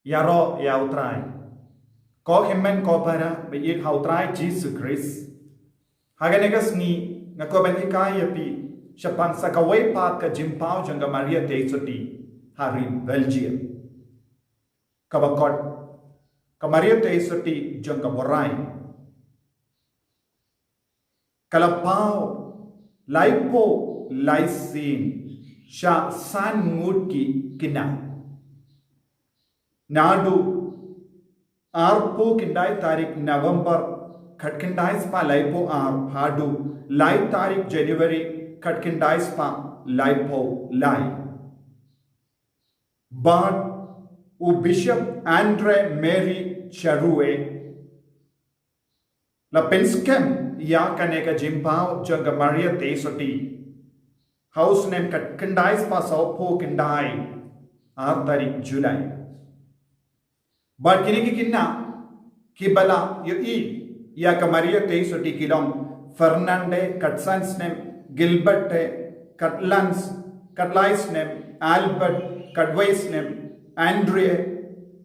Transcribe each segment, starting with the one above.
Yaro yautrai. Ko himmen ko para be ik hautrai Jesus Christ. Haganegas ni ngako ben hikaya pi siapang sakaway pat ka jimpao jangga Maria Teisoti hari Belgium. Kabakot ka Maria Teisoti jangga borai. Kalapao laipo laisin sya san ngutki kina. Nadu arpo kindai tarik November Katkindai spa lipo hadu lai tarik January Katkindai spa lipo lai. But u Bishop Andre Mary Charue la penskem ya kaneka jimpao janga Maria Teisoti house name Katkindai spa sopo kindai 8 tarik July. But kiniki kinna kibala yo ya ka Maria Teisoti kilom Fernande Katsans name Gilbert Katlais name Albert Kadwais name Andrea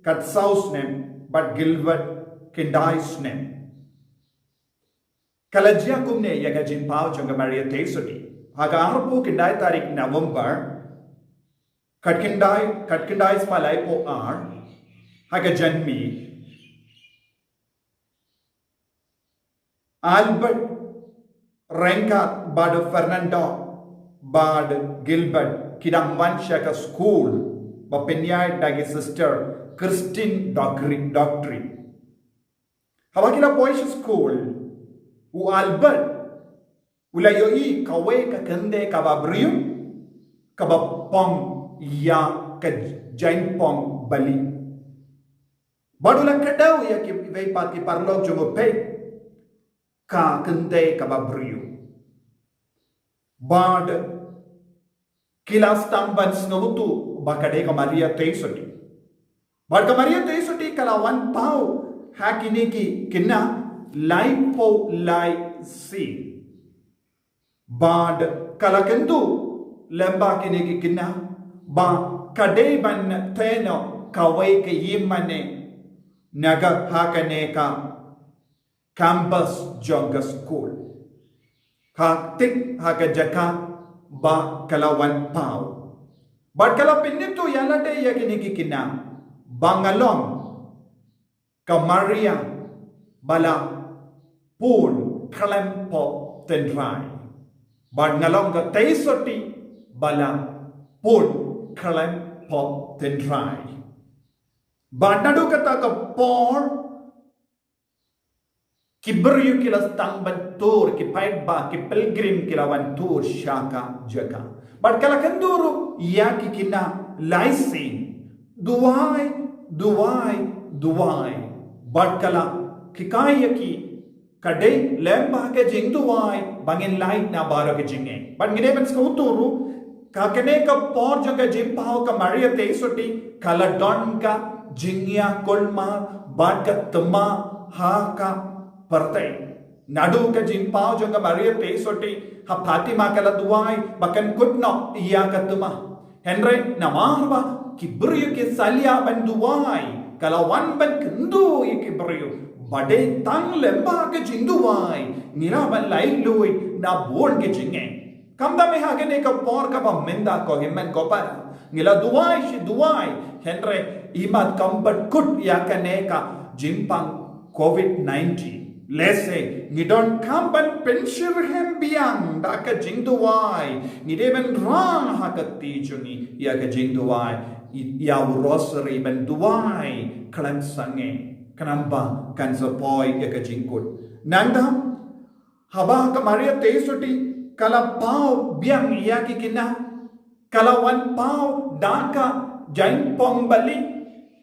Katsaus name but Gilbert Kindais name Kalajia kumne yaga jimpao janga Maria Teisoti haga arpo kindai tarik November Katkindai spalai po haga janmi Albert Renka bad Fernando bad Gilbert kidang wanshaka school bapenyai dagi sister Christine Doctrine hawakila boys school u Albert ulayoi kawe ka kende ka babriu ka bapong ya ka jain pong bali badula kadau ya ki vei pati parlog jogo pe ka kende ka babriu bad kilas tamban snovutu bakade ka Maria Teisoti bad ka Maria Teisoti kalawan pau hakini ki kinna laipo lai si bad kalakendu lemba kini ki kinna ba kade ban teno kawai ke yimane naga hakane ka campus jogga school tik haka jaka ba kalawan pau but kala pinnito yalate yakini kikina bangalong ka Maria bala pun kalempo tendrai but ngalong ka Teisoti bala pun kalempo tendrai but nadu kata ka por Kiberyu kila stang bantur, ki paitba, ki pilgrim kila bantur shaka jaka. But kala kanduru ya ki kina laising. Duwai. But kala kikaya ki kade lemba ke jing duwai bangin light na baro ke jinge. But ngine bens ka uturu kakane ka por jaka jimpao ka Maria Teisoti kala don ka jingya kolma bad ka tama ha ka partai nadu ka jimpao janga Maria Teisoti ha Fatima kala duai bakan kutno iya katuma Henry namarba kibriyu ke salia ban duai kala wan ban kundu kibriyu bade tang lemba ke jinduai nira ban lai lui na bon ke jinge kamda me hagene ka por ka ba menda ko himmen ko para ngila duai Henry imat kambat kut ya kaneka jimpang COVID-19 let's say ni don't come but pension hem biang da ka jingduai ni deben rang hakati juni ya ka jingduai ya rosary ben duai kalam sange kanamba kan sapoi ya ka jingkut nanda haba ka Maria Teisoti kala pau biang ya ki kina kala wan pau da ka jain pong bali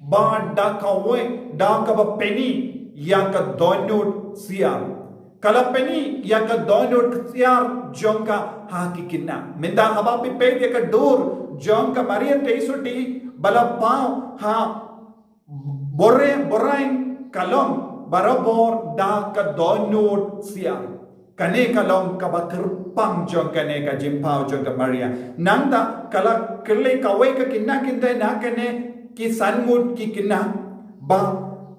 ba da ka we da ka ba penny Yaka donut siar. Kala penny yaka donut siar jonka hakikina. Minda haba pipe yaka dur jonka Maria Teisoti bala pau ha borain kalong barabor da ka donut siar. Kane kalong kabakerpang jonka ne ka jimpao jonka Maria. Nanda kala kile kawe ka kinakinde na kane kisan mut ki kina ba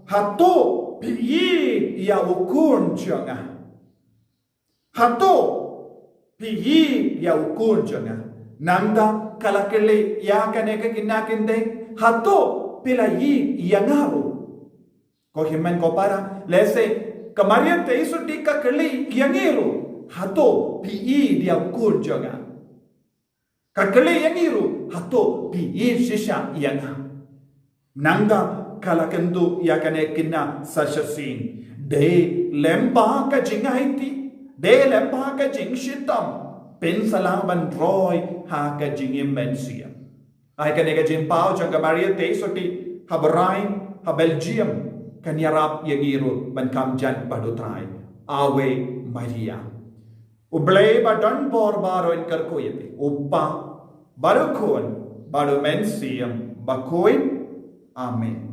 hato piyi ya ukun jonga hato piyi ya ukun jonga nanda kalakele ya kaneka kina kinde hato pila yi yangaru ko himen ko para lese kemarin te isu tika keli yangiru hato piyi dia ukun jonga kakele yangiru hato piyi shisha yanga nanga kalakendo yakane kina sashasin de lempa ka jingaiti de lempa ka jingshitam pensalaban roy ha ka jingimmensia ai ka nega jimpao janga maria te soti habrai ha belgium kanyarap yagiru ban kamjan badutrai awe maria ublay badon bor baro in karkoyete uppa barukon baru mensiam bakoi amen.